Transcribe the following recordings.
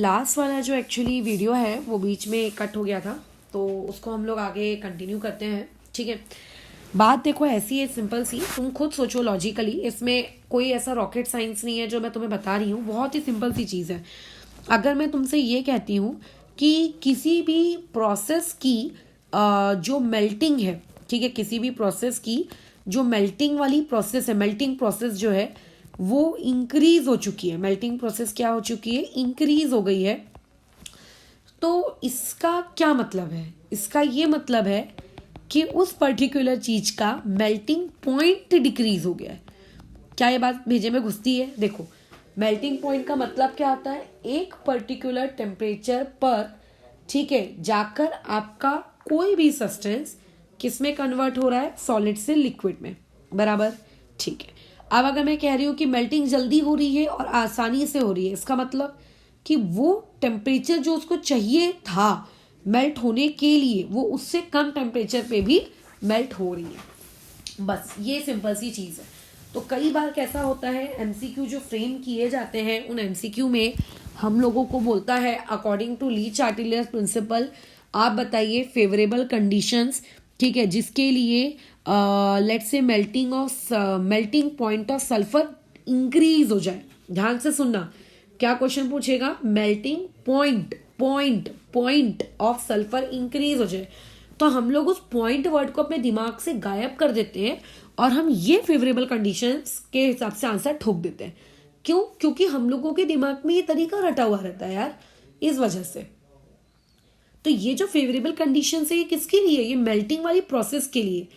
Last वाला जो actually video है वो बीच में कट हो गया था, तो उसको हम लोग आगे कंटिन्यू करते हैं। ठीक है, बात देखो ऐसी है, सिंपल सी, तुम खुद सोचो लॉजिकली, इसमें कोई ऐसा रॉकेट साइंस नहीं है जो मैं तुम्हें बता रही हूँ, बहुत ही सिंपल सी चीज़ है। अगर मैं तुमसे ये कहती हूँ कि किसी भी प्रोसेस की जो मेल्टिंग है, ठीक है, किसी भी प्रोसेस की जो मेल्टिंग वाली प्रोसेस है, मेल्टिंग प्रोसेस जो है वो इंक्रीज हो चुकी है, मेल्टिंग प्रोसेस क्या हो चुकी है, इंक्रीज हो गई है। तो इसका क्या मतलब है? इसका ये मतलब है कि उस पर्टिकुलर चीज का मेल्टिंग पॉइंट डिक्रीज हो गया है। क्या ये बात भेजे में घुसती है? देखो, मेल्टिंग पॉइंट का मतलब क्या होता है, एक पर्टिकुलर टेम्परेचर पर, ठीक है, जाकर आपका कोई भी सब्सटेंस किस में कन्वर्ट हो रहा है, सॉलिड से लिक्विड में, बराबर। ठीक है, अब अगर मैं कह रही हूँ कि मेल्टिंग जल्दी हो रही है और आसानी से हो रही है, इसका मतलब कि वो टेम्परेचर जो उसको चाहिए था मेल्ट होने के लिए, वो उससे कम टेम्परेचर पे भी मेल्ट हो रही है। बस ये सिंपल सी चीज़ है। तो कई बार कैसा होता है, एमसीक्यू जो फ्रेम किए जाते हैं, उन एमसीक्यू में हम लोगों को बोलता है अकॉर्डिंग टू लीच-चार्टिलियस प्रिंसिपल आप बताइए फेवरेबल कंडीशंस, ठीक है, जिसके लिए let's say melting point of sulphur increase हो जाए। ध्यान से सुनना, क्या क्वेश्चन पूछेगा, melting point of sulphur increase हो जाए। तो हम लोग उस पॉइंट वर्ड को अपने दिमाग से गायब कर देते हैं और हम ये फेवरेबल कंडीशंस के हिसाब से आंसर ठोक देते हैं। क्यों? क्योंकि हम लोगों के दिमाग में ये तरीका रटा हुआ रहता है यार, इस वजह से। तो ये जो फेवरेबल कंडीशन है ये किसके लिए? ये मेल्टिंग वाली प्रोसेस के लिए।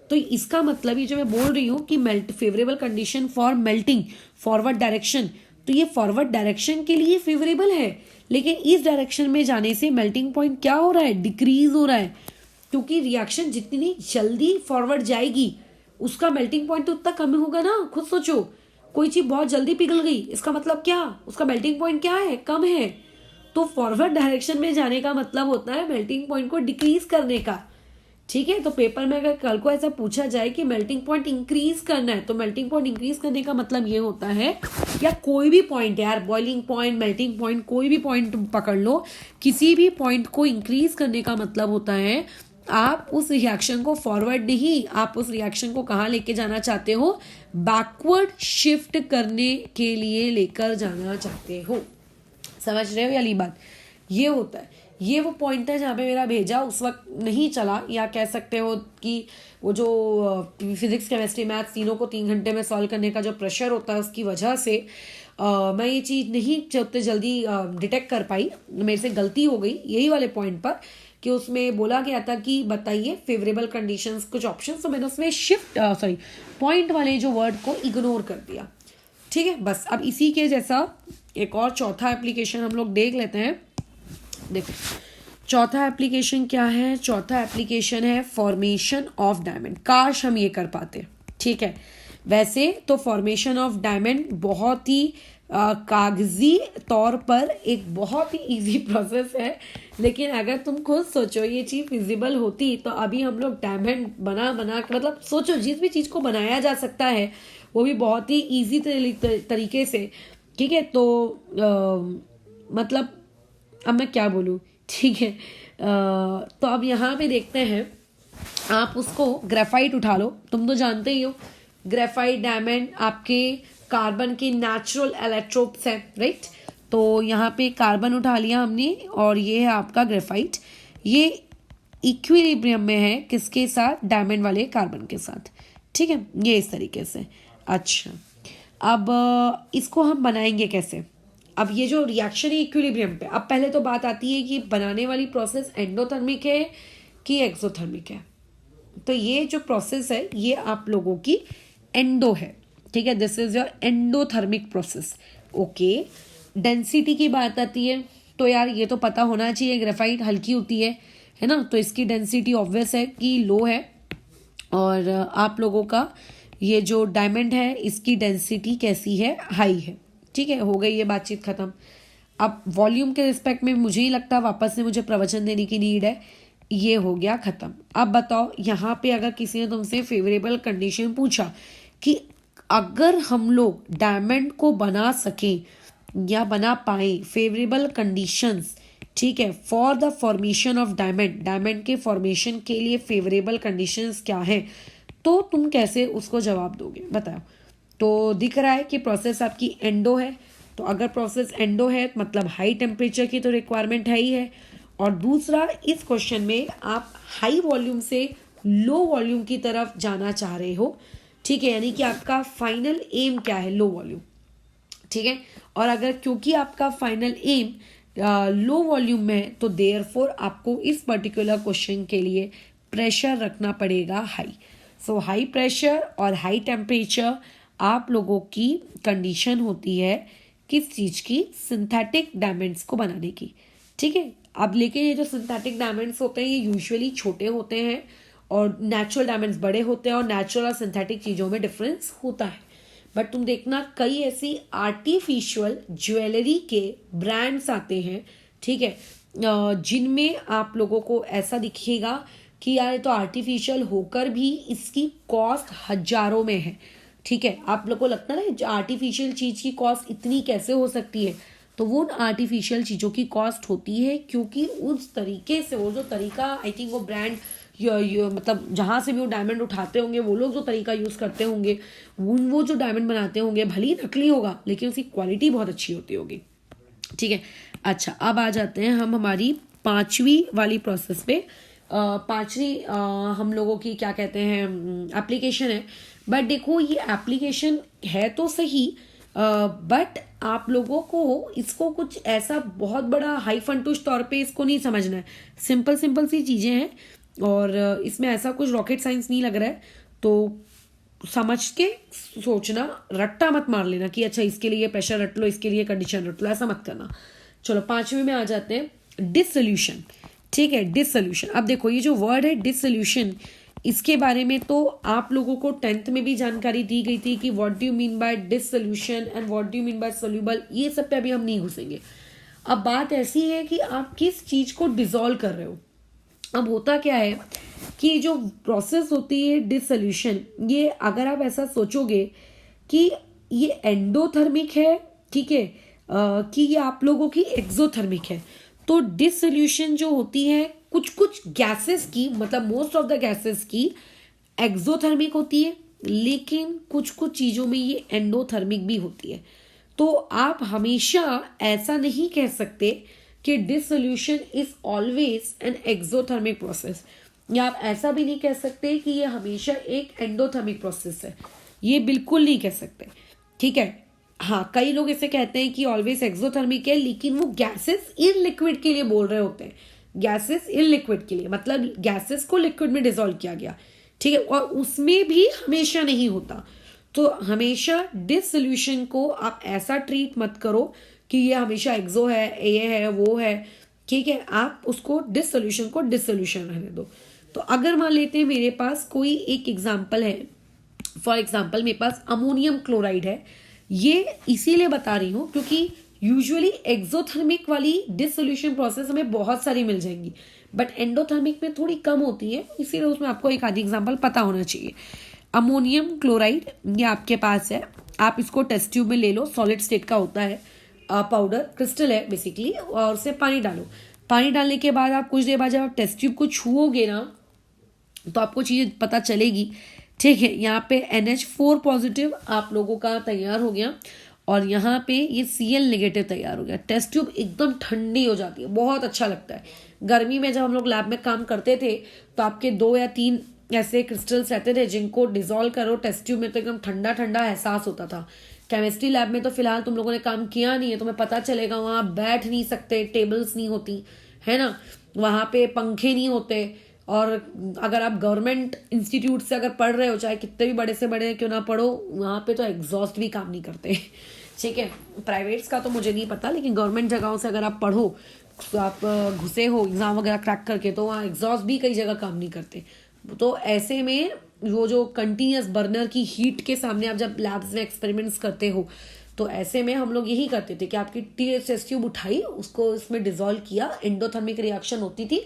तो इसका मतलब ये जो मैं बोल रही हूँ कि favourable condition for melting forward direction, तो ये फॉरवर्ड डायरेक्शन के लिए फेवरेबल है, लेकिन इस डायरेक्शन में जाने से मेल्टिंग पॉइंट क्या हो रहा है, डिक्रीज हो रहा है। क्योंकि रिएक्शन जितनी जल्दी फॉरवर्ड जाएगी उसका मेल्टिंग पॉइंट तो उतना कम होगा ना। खुद सोचो, कोई चीज बहुत जल्दी पिघल गई, इसका मतलब क्या, उसका मेल्टिंग पॉइंट क्या है, कम है। तो फॉरवर्ड डायरेक्शन में जाने का मतलब होता है मेल्टिंग पॉइंट को डिक्रीज करने का। ठीक है, तो पेपर में अगर कल को ऐसा पूछा जाए कि मेल्टिंग पॉइंट इंक्रीज करना है, तो मेल्टिंग पॉइंट इंक्रीज करने का मतलब ये होता है, या कोई भी पॉइंट यार, बॉइलिंग पॉइंट, मेल्टिंग पॉइंट, कोई भी पॉइंट पकड़ लो, किसी भी पॉइंट को इंक्रीज करने का मतलब होता है आप उस रिएक्शन को फॉरवर्ड नहीं, आप उस रिएक्शन को कहाँ लेके जाना चाहते हो, बैकवर्ड शिफ्ट करने के लिए लेकर जाना चाहते हो। समझ रहे हो वाली बात? ये होता है, ये वो पॉइंट है जहाँ पे मेरा भेजा उस वक्त नहीं चला, या कह सकते हो कि वो जो फिजिक्स केमिस्ट्री मैथ्स तीनों को 3 घंटे में सॉल्व करने का जो प्रेशर होता है उसकी वजह से मैं ये चीज़ नहीं उतने जल्दी डिटेक्ट कर पाई, मेरे से गलती हो गई यही वाले पॉइंट पर, कि उसमें बोला गया था कि बताइए फेवरेबल कंडीशंस, कुछ ऑप्शंस, तो मैंने उसमें पॉइंट वाले जो वर्ड को इग्नोर कर दिया। ठीक है, बस अब इसी के जैसा एक और चौथा एप्लीकेशन हम लोग देख लेते हैं। देखो चौथा एप्लीकेशन क्या है, चौथा एप्लीकेशन है फॉर्मेशन ऑफ डायमंड। काश हम ये कर पाते। ठीक है, वैसे तो फॉर्मेशन ऑफ डायमंड बहुत ही कागजी तौर पर एक बहुत ही इजी प्रोसेस है, लेकिन अगर तुम खुद सोचो ये चीज़ फिजिबल होती तो अभी हम लोग डायमंड बना मतलब सोचो जिस भी चीज़ को बनाया जा सकता है वो भी बहुत ही इजी तरीके से। ठीक है, तो मतलब अब मैं क्या बोलूँ, ठीक है, तो अब यहाँ पे देखते हैं, आप उसको ग्रेफाइट उठा लो, तुम तो जानते ही हो ग्रेफाइट डायमंड आपके कार्बन के नेचुरल इलेक्ट्रोड्स हैं, राइट। तो यहाँ पे कार्बन उठा लिया हमने और ये है आपका ग्रेफाइट, ये इक्विलिब्रियम में है किसके साथ, डायमंड वाले कार्बन के साथ। ठीक है, ये इस तरीके से। अच्छा, अब इसको हम बनाएंगे कैसे? अब ये जो रिएक्शन है इक्विलिब्रियम पे, अब पहले तो बात आती है कि बनाने वाली प्रोसेस एंडोथर्मिक है कि एक्सोथर्मिक है। तो ये जो प्रोसेस है ये आप लोगों की एंडो है। ठीक है, this is your endothermic process. Okay, density की बात आती है तो यार ये तो पता होना चाहिए, ग्रेफाइट हल्की होती है ना, तो इसकी डेंसिटी ऑब्वियस है कि लो है, और आप लोगों का ये जो डायमंड है इसकी डेंसिटी कैसी है, हाई है। ठीक है, हो गई ये बातचीत खत्म। अब वॉल्यूम के रिस्पेक्ट में मुझे ही लगता है वापस से मुझे प्रवचन देने की नीड है, ये हो गया खत्म। अब बताओ यहाँ पे अगर किसी ने तुमसे फेवरेबल कंडीशन पूछा कि अगर हम लोग डायमंड को बना सकें या बना पाए फेवरेबल कंडीशंस, ठीक है, for the formation of diamond, diamond के फॉर्मेशन के लिए फेवरेबल कंडीशंस क्या है, तो तुम कैसे उसको जवाब दोगे बताओ। तो दिख रहा है कि प्रोसेस आपकी एंडो है, तो अगर प्रोसेस एंडो है मतलब हाई टेम्परेचर की तो रिक्वायरमेंट है ही है। और दूसरा, इस क्वेश्चन में आप हाई वॉल्यूम से लो वॉल्यूम की तरफ जाना चाह रहे हो, ठीक है, यानी कि आपका फाइनल एम क्या है, लो वॉल्यूम, ठीक है। और अगर क्योंकि आपका फाइनल एम लो वॉल्यूम में है तो देयरफॉर आपको इस पर्टिकुलर क्वेश्चन के लिए प्रेशर रखना पड़ेगा हाई। सो हाई प्रेशर और हाई टेम्परेचर आप लोगों की कंडीशन होती है किस चीज़ की, सिंथेटिक डायमंड्स को बनाने की, ठीक है। अब लेकिन ये जो सिंथेटिक डायमंड्स होते हैं ये यूजुअली छोटे होते हैं और नेचुरल डायमंड्स बड़े होते हैं, और नेचुरल और सिंथेटिक चीज़ों में डिफरेंस होता है। बट तुम देखना कई ऐसी आर्टिफिशियल ज्वेलरी के ब्रांड्स आते हैं, ठीक है, जिनमें आप लोगों को ऐसा दिखेगा कि यार ये तो आर्टिफिशियल होकर भी इसकी कॉस्ट हजारों में है, ठीक है। आप लोग को लगता है ना आर्टिफिशियल चीज़ की कॉस्ट इतनी कैसे हो सकती है, तो वो आर्टिफिशियल चीज़ों की कॉस्ट होती है क्योंकि उस तरीके से, वो जो तरीका आई थिंक वो ब्रांड मतलब जहाँ से भी वो डायमंड उठाते होंगे वो लोग जो तरीका यूज़ करते होंगे, वो जो डायमंड बनाते होंगे भले ही नकली होगा लेकिन उसकी क्वालिटी बहुत अच्छी होती होगी, ठीक है। अच्छा, अब आ जाते हैं हम हमारी पांचवी वाली प्रोसेस पे। पांचवी हम लोगों की क्या कहते हैं एप्लीकेशन है। बट देखो ये एप्लीकेशन है तो सही, बट आप लोगों को इसको कुछ ऐसा बहुत बड़ा हाई फंटूश तौर पे इसको नहीं समझना है। सिंपल सिंपल सी चीज़ें हैं और इसमें ऐसा कुछ रॉकेट साइंस नहीं लग रहा है, तो समझ के सोचना, रट्टा मत मार लेना कि अच्छा इसके लिए प्रेशर रट लो, इसके लिए कंडीशन रट लो, ऐसा मत करना। चलो पांचवें में आ जाते हैं डिसोल्यूशन, ठीक है। डिसोल्यूशन, अब देखो ये जो वर्ड है डिसोल्यूशन, इसके बारे में तो आप लोगों को 10th में भी जानकारी दी गई थी कि what do you mean by dissolution and what do you mean by soluble, ये सब पे अभी हम नहीं घुसेंगे। अब बात ऐसी है कि आप किस चीज को डिसॉल्व कर रहे हो। अब होता क्या है कि जो प्रोसेस होती है डिसोल्यूशन, ये अगर आप ऐसा सोचोगे कि ये एंडोथर्मिक है, ठीक है, कि ये आप लोगों की एक्सोथर्मिक है, तो डिसोल्यूशन जो होती है कुछ कुछ गैसेस की, मतलब मोस्ट ऑफ द गैसेस की एक्सोथर्मिक होती है, लेकिन कुछ कुछ चीज़ों में ये एंडोथर्मिक भी होती है। तो आप हमेशा ऐसा नहीं कह सकते कि dissolution is always an exothermic process, या आप ऐसा भी नहीं कह सकते कि ये हमेशा एक एंडोथर्मिक प्रोसेस है, ये बिल्कुल नहीं कह सकते, ठीक है। हाँ, कई लोग इसे कहते हैं कि ऑलवेज एक्सोथर्मिक है, लेकिन वो गैसेस इन लिक्विड के लिए बोल रहे होते हैं, गैसेस इन लिक्विड के लिए मतलब गैसेस को लिक्विड में डिसॉल्व किया गया, ठीक है, और उसमें भी हमेशा नहीं होता। तो हमेशा डिसोल्यूशन को आप ऐसा ट्रीट मत करो कि ये हमेशा एक्सो है, ये है, वो है, ठीक है। आप उसको डिसोल्यूशन को डिसोल्यूशन रहने दो। तो अगर मान लेते हैं मेरे पास कोई एक एग्जाम्पल है, फॉर एग्जाम्पल मेरे पास अमोनियम क्लोराइड है, ये इसीलिए बता रही हूँ क्योंकि यूजुअली एक्सोथर्मिक वाली डिसोल्यूशन प्रोसेस हमें बहुत सारी मिल जाएंगी, बट एंडोथर्मिक में थोड़ी कम होती है, इसीलिए उसमें आपको एक आधी एग्जाम्पल पता होना चाहिए। अमोनियम क्लोराइड ये आपके पास है, आप इसको टेस्ट ट्यूब में ले लो, सॉलिड स्टेट का होता है, पाउडर क्रिस्टल है बेसिकली, और उससे पानी डालो। पानी डालने के बाद आप कुछ देर बाद जब आप टेस्ट ट्यूब को छुओगे ना तो आपको चीज़ पता चलेगी, ठीक है। यहाँ पे NH4 पॉजिटिव आप लोगों का तैयार हो गया और यहाँ पे ये Cl नेगेटिव तैयार हो गया। टेस्ट ट्यूब एकदम ठंडी हो जाती है, बहुत अच्छा लगता है। गर्मी में जब हम लोग लैब में काम करते थे तो आपके 2 या 3 ऐसे क्रिस्टल्स रहते थे जिनको डिसॉल्व करो टेस्ट ट्यूब में तो एकदम ठंडा ठंडा एहसास होता था। केमिस्ट्री लैब में तो फिलहाल तुम लोगों ने काम किया नहीं है, तुम्हें पता चलेगा, वहाँ बैठ नहीं सकते, टेबल्स नहीं होती है ना, वहाँ पे पंखे नहीं होते, और अगर आप गवर्नमेंट इंस्टीट्यूट से अगर पढ़ रहे हो, चाहे कितने भी बड़े से बड़े क्यों ना पढ़ो, वहाँ पे तो एग्जॉस्ट भी काम नहीं करते, ठीक है। प्राइवेट्स का तो मुझे नहीं पता, लेकिन गवर्नमेंट जगहों से अगर आप पढ़ो तो आप घुसे हो एग्जाम वगैरह क्रैक करके, तो वहाँ एग्जॉस्ट भी कई जगह काम नहीं करते। तो ऐसे में वो जो कंटिन्यूस बर्नर की हीट के सामने आप जब लैब्स में एक्सपेरिमेंट्स करते हो, तो ऐसे में हम लोग यही करते थे कि आपकी टेस्ट ट्यूब उठाई, उसको इसमें डिसॉल्व किया, एंडोथर्मिक रिएक्शन होती थी,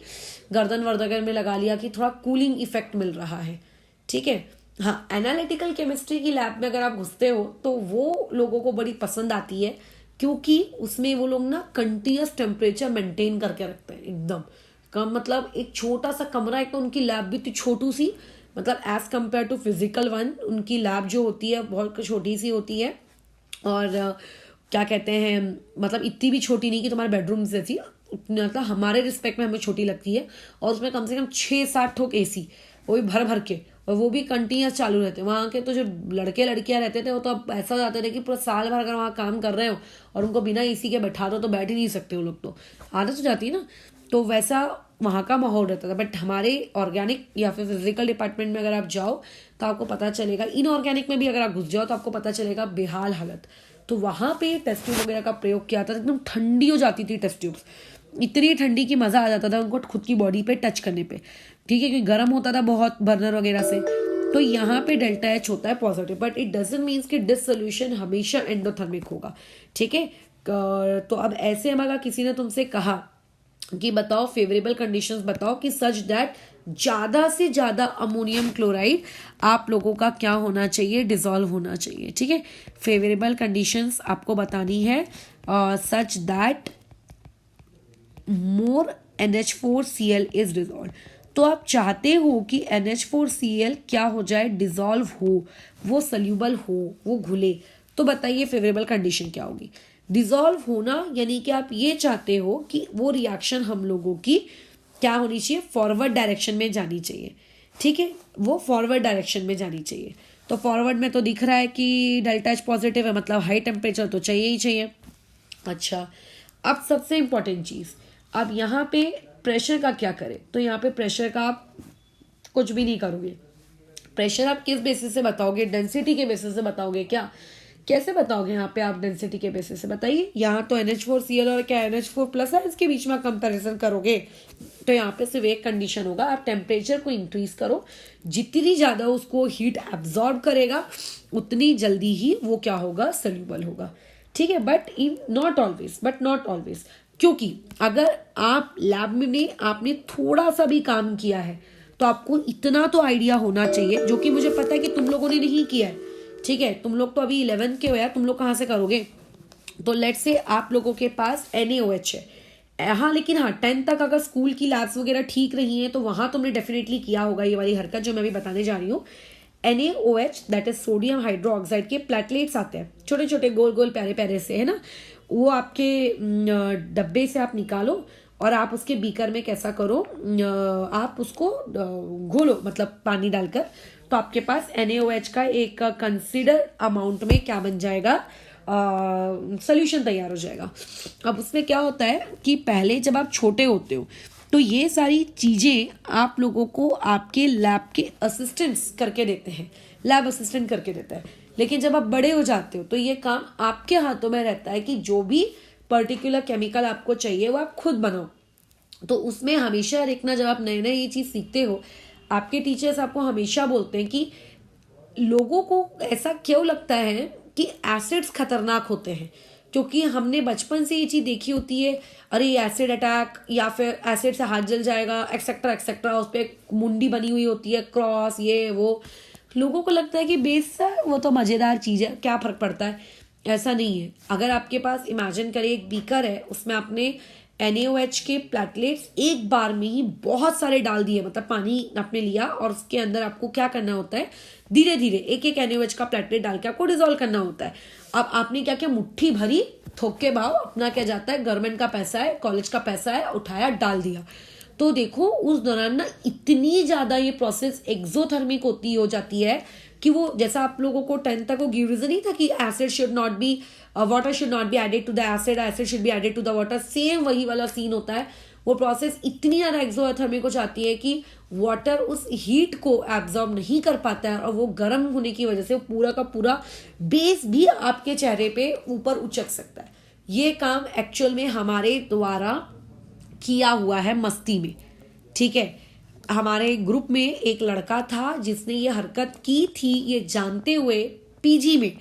गर्दन वर्दगन में लगा लिया कि थोड़ा कूलिंग इफेक्ट मिल रहा है, ठीक है। हाँ, एनालिटिकल केमिस्ट्री की लैब में अगर आप घुसते हो तो वो लोगों को बड़ी पसंद आती है क्योंकि उसमें वो लोग ना कंटिन्यूस टेम्परेचर मेंटेन करके रखते हैं एकदम कम, मतलब एक छोटा सा कमरा, एक तो उनकी लैब भी थी छोटू सी, मतलब as compare to physical one उनकी लैब जो होती है बहुत छोटी सी होती है। और क्या कहते हैं, मतलब इतनी भी छोटी नहीं कि तुम्हारे बेडरूम जैसी, मतलब हमारे रिस्पेक्ट में हमें छोटी लगती है। और उसमें कम से कम 6-7 ठोक एसी, वो भी भर भर के, और वो भी कंटिन्यूस चालू रहते हैं। वहाँ के तो जो लड़के लड़कियां रहते थे वो तो अब ऐसा हो जाते थे कि पूरा साल भर अगर वहाँ काम कर रहे हो और उनको बिना एसी के बैठा दो तो बैठ ही नहीं सकते वो लोग, तो आदत हो जाती है ना। तो वैसा वहाँ का माहौल रहता था। बट हमारे ऑर्गेनिक या फिर फिजिकल डिपार्टमेंट में अगर आप जाओ तो आपको पता चलेगा, इनऑर्गेनिक में भी अगर आप घुस जाओ तो आपको पता चलेगा बेहाल हालत। तो वहाँ पे टेस्ट ट्यूब वगैरह का प्रयोग किया था, एकदम ठंडी हो जाती थी टेस्ट ट्यूब्स, इतनी ठंडी की मज़ा आ जाता था उनको खुद की बॉडी पे टच करने पे, ठीक है, क्योंकि गर्म होता था बहुत बर्नर वगैरह से। तो यहाँ पे डेल्टा एच होता है positive, but it doesn't means कि डिस सोल्यूशन हमेशा एंडोथर्मिक होगा, ठीक है। तो अब ऐसे में अगर किसी ने तुमसे कहा कि बताओ फेवरेबल कंडीशंस बताओ कि सच दैट ज़्यादा से ज़्यादा अमोनियम क्लोराइड आप लोगों का क्या होना चाहिए, डिजॉल्व होना चाहिए, ठीक है। फेवरेबल कंडीशंस आपको बतानी है such that more NH4Cl is dissolve. तो आप चाहते हो कि NH4Cl क्या हो जाए, डिजॉल्व हो, वो सल्यूबल हो, वो घुले। तो बताइए फेवरेबल कंडीशन क्या होगी। डिजॉल्व होना यानी कि आप ये चाहते हो कि वो रिएक्शन हम लोगों की क्या होनी चाहिए, फॉरवर्ड डायरेक्शन में जानी चाहिए, ठीक है, वो फॉरवर्ड डायरेक्शन में जानी चाहिए। तो फॉरवर्ड में तो दिख रहा है कि डेल्टा एच पॉजिटिव है, मतलब हाई टेम्परेचर तो चाहिए ही चाहिए। अच्छा, अब सबसे इंपॉर्टेंट चीज़, अब यहाँ पे प्रेशर का क्या करें। तो यहाँ पे प्रेशर का आप कुछ भी नहीं करोगे। प्रेशर आप किस बेसिस से बताओगे, डेंसिटी के बेसिस से बताओगे क्या, कैसे बताओगे यहाँ पे आप डेंसिटी के बेसिस से, बताइए। यहाँ तो NH4Cl और क्या NH4+ है, इसके बीच में कंपैरिजन करोगे तो यहाँ पे सिर्फ एक कंडीशन होगा, आप टेम्परेचर को इंक्रीज करो, जितनी ज़्यादा उसको हीट एब्जॉर्ब करेगा उतनी जल्दी ही वो क्या होगा, सल्यूबल होगा, ठीक है। बट नॉट ऑलवेज, क्योंकि अगर आप लैब में आपने थोड़ा सा भी काम किया है तो आपको इतना तो आइडिया होना चाहिए, जो कि मुझे पता है कि तुम लोगों ने नहीं किया है, ठीक है। तुम लोग तो अभी 11th के हो यार, तुम लोग कहाँ से करोगे। तो लेट्स से आप लोगों के पास NaOH है, हाँ, लेकिन हाँ 10th तक अगर स्कूल की लैब्स वगैरह ठीक रही हैं तो वहाँ तुमने डेफिनेटली किया होगा ये वाली हरकत जो मैं अभी बताने जा रही हूँ। NaOH that is sodium hydroxide के प्लेटलेट्स आते हैं छोटे छोटे गोल गोल प्यारे प्यारे से, है ना। वो आपके डब्बे से आप निकालो और आप उसके बीकर में कैसा करो, आप उसको घोलो, मतलब पानी डालकर, तो आपके पास NaOH का एक कंसिडर अमाउंट में क्या बन जाएगा, सोल्यूशन तैयार हो जाएगा। अब उसमें क्या होता है कि पहले जब आप छोटे होते हो तो ये सारी चीज़ें आप लोगों को आपके लैब के असिस्टेंट्स करके देते हैं, लैब असिस्टेंट करके देता है। लेकिन जब आप बड़े हो जाते हो तो ये काम आपके हाथों में रहता है कि जो भी पर्टिकुलर केमिकल आपको चाहिए वो आप खुद बनाओ। तो उसमें हमेशा देखना, जब आप नए नए ये चीज़ सीखते हो, आपके टीचर्स आपको हमेशा बोलते हैं कि लोगों को ऐसा क्यों लगता है कि एसिड्स खतरनाक होते हैं, क्योंकि हमने बचपन से ये चीज़ देखी होती है, अरे एसिड अटैक या फिर एसिड से हाथ जल जाएगा एक्सेट्रा एक्सेट्रा, उस पर मुंडी बनी हुई होती है, क्रॉस, ये वो। लोगों को लगता है कि बेस वो तो मज़ेदार चीज़ है, क्या फ़र्क पड़ता है। ऐसा नहीं है। अगर आपके पास इमेजिन करिए एक बीकर है, उसमें आपने NaOH के प्लेटलेट्स एक बार में ही बहुत सारे डाल दिए, मतलब पानी आपने लिया और उसके अंदर आपको क्या करना होता है, धीरे धीरे एक एक NaOH का प्लेटलेट डाल के आपको डिजोल्व करना होता है। अब आपने क्या किया, मुट्ठी भरी, थोक के भाव, अपना क्या जाता है, गवर्नमेंट का पैसा है, कॉलेज का पैसा है, उठाया डाल दिया। तो देखो उस दौरान ना इतनी ज़्यादा ये प्रोसेस एक्सोथर्मिक होती हो जाती है कि वो, जैसा आप लोगों को 10th तक वो गिव रीजन नहीं था कि acid should not be, water should not be added to the acid, acid should be added to the water, same वही वाला सीन होता है। वो प्रोसेस इतनी ज़्यादा एक्सोथर्मिक हो जाती है कि वाटर उस हीट को एब्जॉर्ब नहीं कर पाता है और वो गर्म होने की वजह से पूरा का पूरा बेस भी आपके चेहरे पे ऊपर उचक सकता है। ये काम एक्चुअल में हमारे द्वारा किया हुआ है मस्ती में, ठीक है। हमारे ग्रुप में एक लड़का था जिसने ये हरकत की थी, ये जानते हुए PG में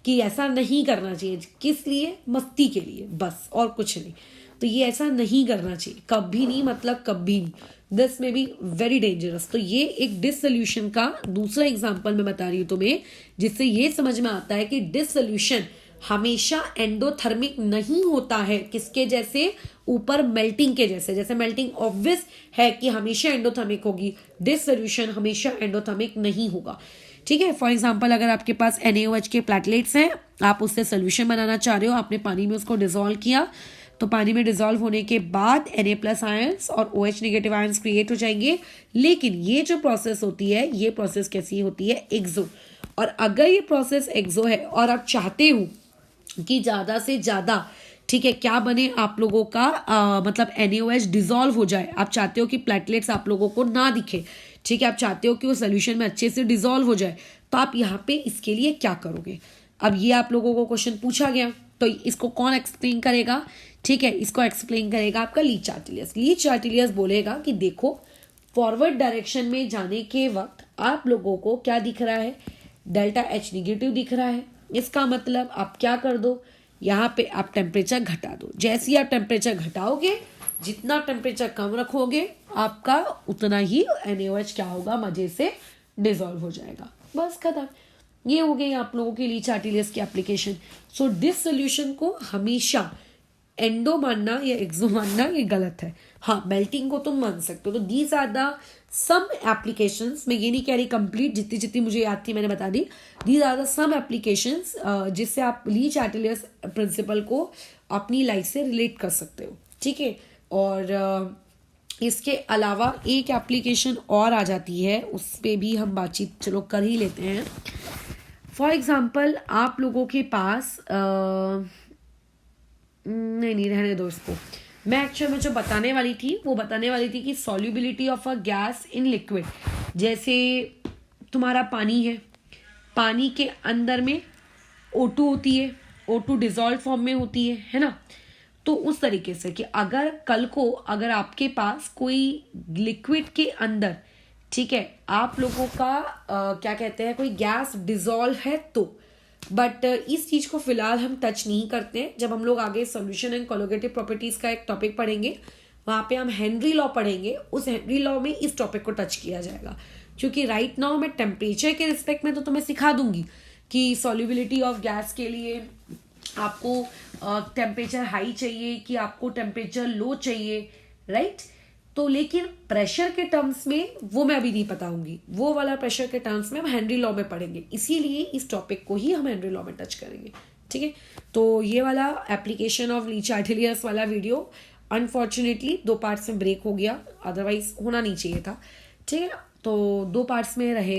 कि ऐसा नहीं करना चाहिए। किस लिए, मस्ती के लिए बस, और कुछ नहीं। तो ये ऐसा नहीं करना चाहिए, कभी नहीं, मतलब कभी नहीं। दिस में बी वेरी डेंजरस। तो ये एक डिसोल्यूशन का दूसरा एग्जाम्पल मैं बता रही हूँ तुम्हें, जिससे ये समझ में आता है कि डिसोल्यूशन हमेशा एंडोथर्मिक नहीं होता है। किसके जैसे? ऊपर मेल्टिंग के जैसे। जैसे मेल्टिंग ऑब्वियस है कि हमेशा एंडोथर्मिक होगी, दिस सोल्यूशन हमेशा एंडोथर्मिक नहीं होगा। ठीक है, फॉर एग्जाम्पल अगर आपके पास NaOH के प्लेटलेट्स हैं, आप उससे सोल्यूशन बनाना चाह रहे हो, आपने पानी में उसको डिजोल्व किया, तो पानी में डिजोल्व होने के बाद Na+ आयंस और OH नेगेटिव आयंस क्रिएट हो जाएंगे। लेकिन ये जो प्रोसेस होती है, ये प्रोसेस कैसी होती है? एक्सो। और अगर ये प्रोसेस एक्सो है और आप चाहते हो कि ज़्यादा से ज़्यादा, ठीक है, क्या बने आप लोगों का मतलब NaOH डिजोल्व हो जाए, आप चाहते हो कि प्लेटलेट्स आप लोगों को ना दिखे, ठीक है, आप चाहते हो कि वो सोल्यूशन में अच्छे से डिजोल्व हो जाए, तो आप यहाँ पे इसके लिए क्या करोगे? अब ये आप लोगों को क्वेश्चन पूछा गया, तो इसको कौन एक्सप्लेन करेगा? ठीक है, इसको एक्सप्लेन करेगा आपका लीच चार्टिलियस। लीच चार्टिलियस बोलेगा कि देखो, फॉरवर्ड डायरेक्शन में जाने के वक्त आप लोगों को क्या दिख रहा है? ΔH निगेटिव दिख रहा है। इसका मतलब आप क्या कर दो, यहाँ पे आप टेम्परेचर घटा दो। जैसे ही आप टेम्परेचर घटाओगे, जितना टेम्परेचर कम रखोगे, आपका उतना ही NaOH क्या होगा? मजे से डिजोल्व हो जाएगा। बस खत्म। ये हो गई आप लोगों के लिए चार्टिलियस की एप्लीकेशन। सो दिस सोल्यूशन को हमेशा एंडो मानना या एक्सो मानना ये गलत है। हाँ, मेल्टिंग को तुम मान सकते हो। तो these are the some applications. मैं ये नहीं कह रही कंप्लीट, जितनी जितनी मुझे याद थी मैंने बता दी। These are the some applications जिससे आप ली चार्टिलियस प्रिंसिपल को अपनी लाइफ से रिलेट कर सकते हो। ठीक है, और इसके अलावा एक एप्लीकेशन और आ जाती है, उस पर भी हम बातचीत चलो कर ही लेते हैं। फॉर एग्जाम्पल आप लोगों के पास नहीं रहने दो इसको। मैं एक्चुअल में जो बताने वाली थी वो बताने वाली थी कि solubility of a gas in liquid. जैसे तुम्हारा पानी है, पानी के अंदर में O2 होती है, O2 डिजॉल्व फॉर्म में होती है ना। तो उस तरीके से कि अगर कल को अगर आपके पास कोई लिक्विड के अंदर, ठीक है, आप लोगों का क्या कहते हैं, कोई गैस डिजॉल्व है, तो बट इस चीज को फिलहाल हम टच नहीं करते हैं। जब हम लोग आगे सॉल्यूशन एंड कोलोगेटिव प्रॉपर्टीज का एक टॉपिक पढ़ेंगे, वहां पे हम हेनरी लॉ पढ़ेंगे। उस हेनरी लॉ में इस टॉपिक को टच किया जाएगा, क्योंकि राइट नाउ मैं टेम्परेचर के रिस्पेक्ट में तो तुम्हें सिखा दूंगी कि सॉल्युबिलिटी ऑफ गैस के लिए आपको टेम्परेचर हाई चाहिए कि आपको टेम्परेचर लो चाहिए, राइट। तो लेकिन प्रेशर के टर्म्स में वो मैं अभी नहीं बताऊंगी, वो वाला प्रेशर के टर्म्स में हम हेनरी लॉ में पढ़ेंगे, इसीलिए इस टॉपिक को ही हम हेनरी लॉ में टच करेंगे। ठीक है, तो ये वाला एप्लीकेशन ऑफ ली चार्टिलियस वाला वीडियो अनफॉर्चुनेटली 2 पार्ट्स में ब्रेक हो गया, अदरवाइज होना नहीं चाहिए था। ठीक है, तो 2 पार्ट्स में रहेगा।